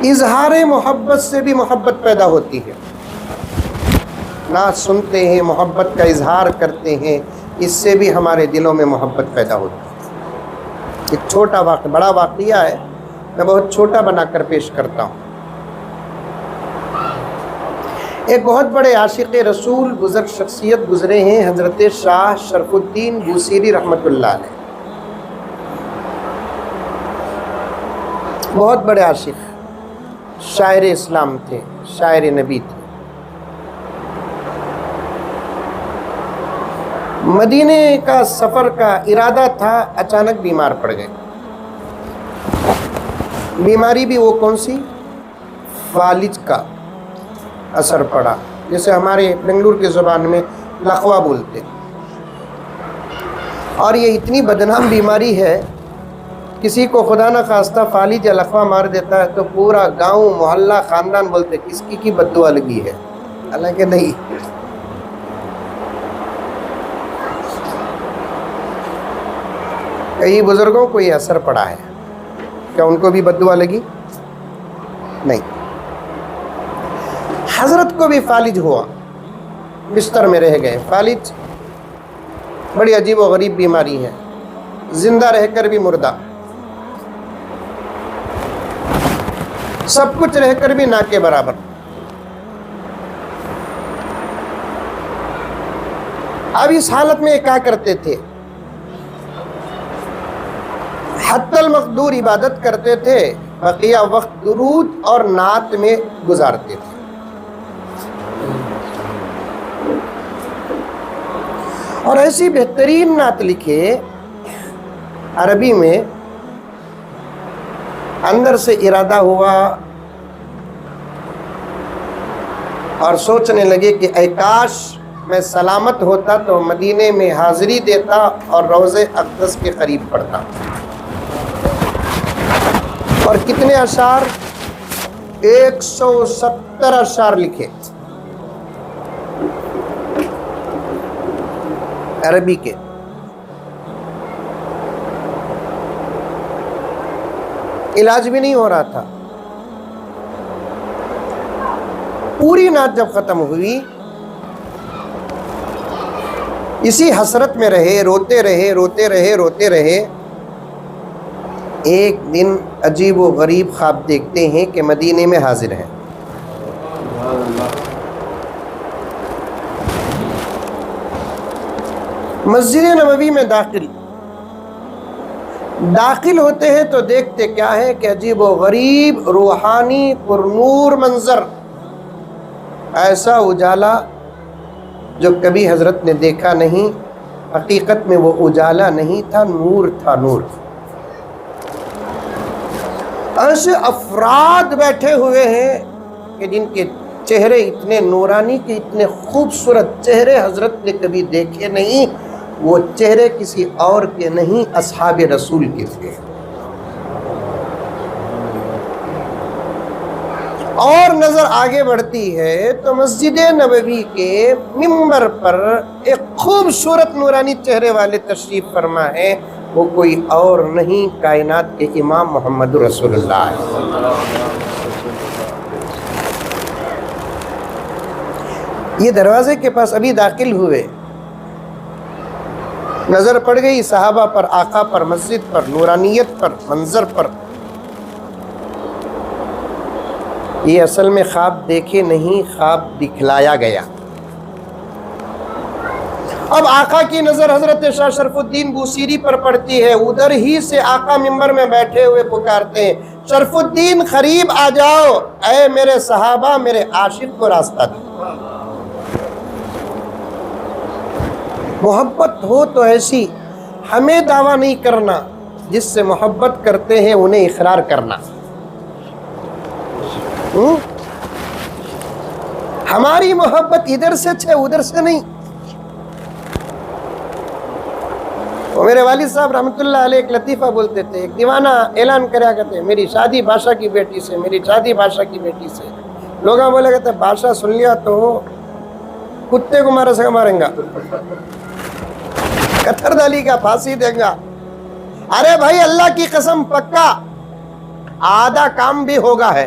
اظہار محبت سے بھی محبت پیدا ہوتی ہے. نعت سنتے ہیں، محبت کا اظہار کرتے ہیں، اس سے بھی ہمارے دلوں میں محبت پیدا ہوتی ہے. ایک چھوٹا واقعہ، بڑا واقعہ ہے، میں بہت چھوٹا بنا کر پیش کرتا ہوں. ایک بہت بڑے عاشق رسول بزرگ شخصیت گزرے ہیں، حضرت شاہ شرف الدین بوصیری رحمۃ اللہ علیہ. بہت بڑے عاشق، شاعر اسلام تھے، شاعر نبی تھے. مدینے کا سفر کا ارادہ تھا، اچانک بیمار پڑ گئے. بیماری بھی وہ کون سی؟ فالج کا اثر پڑا، جسے ہمارے بنگلور کی زبان میں لقوا بولتے. اور یہ اتنی بدنام بیماری ہے، کسی کو خدا نہ خواستہ فالج یا لقوا مار دیتا ہے تو پورا گاؤں، محلہ، خاندان بولتے کس کی بد دعا لگی ہے. حالانکہ نہیں، کئی بزرگوں کو یہ اثر پڑا ہے. کیا ان کو بھی بد دعا لگی؟ نہیں. حضرت کو بھی فالج ہوا، بستر میں رہ گئے. فالج بڑی عجیب و غریب بیماری ہے، زندہ رہ کر بھی مردہ، سب کچھ رہ کر بھی نہ کے برابر. اب اس حالت میں کیا کرتے تھے؟ حتی المقدور عبادت کرتے تھے، بقیہ وقت درود اور نعت میں گزارتے تھے. اور ایسی بہترین نعت لکھے عربی میں. اندر سے ارادہ ہوا اور سوچنے لگے کہ اے کاش میں سلامت ہوتا تو مدینے میں حاضری دیتا اور روضہ اقدس کے قریب پڑھتا. اور کتنے اشعار؟ 170 اشعار لکھے عربی کے. علاج بھی نہیں ہو رہا تھا. پوری نعت جب ختم ہوئی، اسی حسرت میں رہے، روتے رہے روتے رہے روتے رہے. ایک دن عجیب و غریب خواب دیکھتے ہیں کہ مدینے میں حاضر ہیں. مسجد نبوی میں داخل ہوتے ہیں تو دیکھتے کیا ہے کہ عجیب و غریب روحانی پرنور منظر. ایسا اجالا جو کبھی حضرت نے دیکھا نہیں. حقیقت میں وہ اجالا نہیں تھا، نور تھا، نور. ایسے افراد بیٹھے ہوئے ہیں کہ جن کے چہرے اتنے نورانی کے، اتنے خوبصورت چہرے حضرت نے کبھی دیکھے نہیں. وہ چہرے کسی اور کے نہیں، اصحاب رسول کے تھے. اور نظر آگے بڑھتی ہے تو مسجد نبوی کے ممبر پر ایک خوبصورت نورانی چہرے والے تشریف فرما ہے. وہ کوئی اور نہیں، کائنات کے امام محمد رسول اللہ ہے. یہ دروازے کے پاس ابھی داخل ہوئے، نظر پڑ گئی صحابہ پر، آقا پر، مسجد پر، نورانیت پر، منظر پر. یہ اصل میں خواب دیکھے نہیں، خواب دکھلایا گیا. اب آقا کی نظر حضرت شاہ شرف الدین بوصیری پر پڑتی ہے. ادھر ہی سے آقا منبر میں بیٹھے ہوئے پکارتے ہیں، شرف الدین قریب آ جاؤ، اے میرے صحابہ، میرے عاشق کو راستہ دو. محبت ہو تو ایسی، ہمیں دعویٰ نہیں کرنا، جس سے محبت کرتے ہیں انہیں اقرار کرنا. ہماری محبت ادھر سے ہے، ادھر سے نہیں. وہ میرے والد صاحب رحمۃ اللہ علیہ ایک لطیفہ بولتے تھے. ایک دیوانہ اعلان کریا کرتے، میری شادی بادشاہ کی بیٹی سے، میری شادی بادشاہ کی بیٹی سے. لوگ بولے کہتے بادشاہ سن لیا تو کتے کو مارا سکا ماریں گا، قطر دلی کا پھانسی دیں گا. ارے بھائی اللہ کی قسم، پکا آدھا کام بھی ہوگا ہے.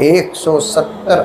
170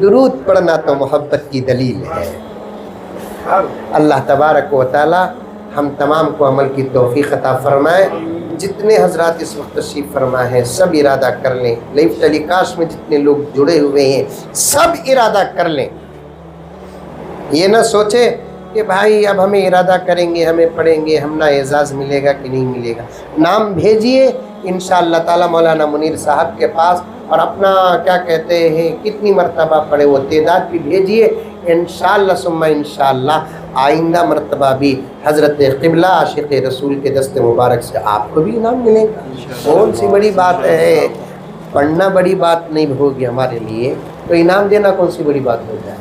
درود پڑھنا تو محبت کی دلیل ہے۔ اللہ تبارک و تعالی ہم تمام کو عمل کی توفیق عطا فرمائے۔ جتنے حضرات اس وقت تشریف فرما ہیں سب ارادہ کر لیں، لائیو ٹیلی کاسٹ میں جتنے لوگ جڑے ہوئے ہیں سب ارادہ کر لیں۔ یہ نہ سوچے کہ بھائی اب ہمیں ارادہ کریں گے، ہمیں پڑھیں گے، ہم نہ اعزاز ملے گا کہ نہیں ملے گا۔ نام بھیجیے انشاءاللہ تعالی مولانا منیر صاحب کے پاس، اور اپنا کیا کہتے ہیں کتنی مرتبہ پڑھے وہ تعداد بھی بھیجیے، انشاءاللہ ثم انشاءاللہ آئندہ مرتبہ بھی حضرت قبلہ عاشق رسول کے دست مبارک سے آپ کو بھی انعام ملے گا۔ کون سی بڑی بات ہے، پڑھنا بڑی بات نہیں ہوگی ہمارے لیے، تو انعام دینا کون سی بڑی بات ہو جائے۔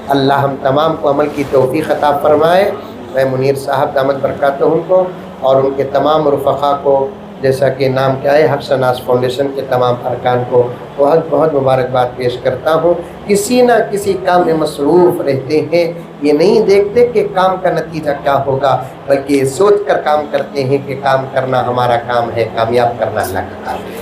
اللہ ہم تمام کو عمل کی توفیق عطا فرمائے۔ میں منیر صاحب دامت برکاتہم کو اور ان کے تمام رفقا کو، جیسا کہ نام کیا ہے، حق شناس فاؤنڈیشن کے تمام ارکان کو بہت بہت مبارکباد پیش کرتا ہوں۔ کسی نہ کسی کام میں مصروف رہتے ہیں، یہ نہیں دیکھتے کہ کام کا نتیجہ کیا ہوگا، بلکہ یہ سوچ کر کام کرتے ہیں کہ کام کرنا ہمارا کام ہے، کامیاب کرنا اللہ کا کام ہے۔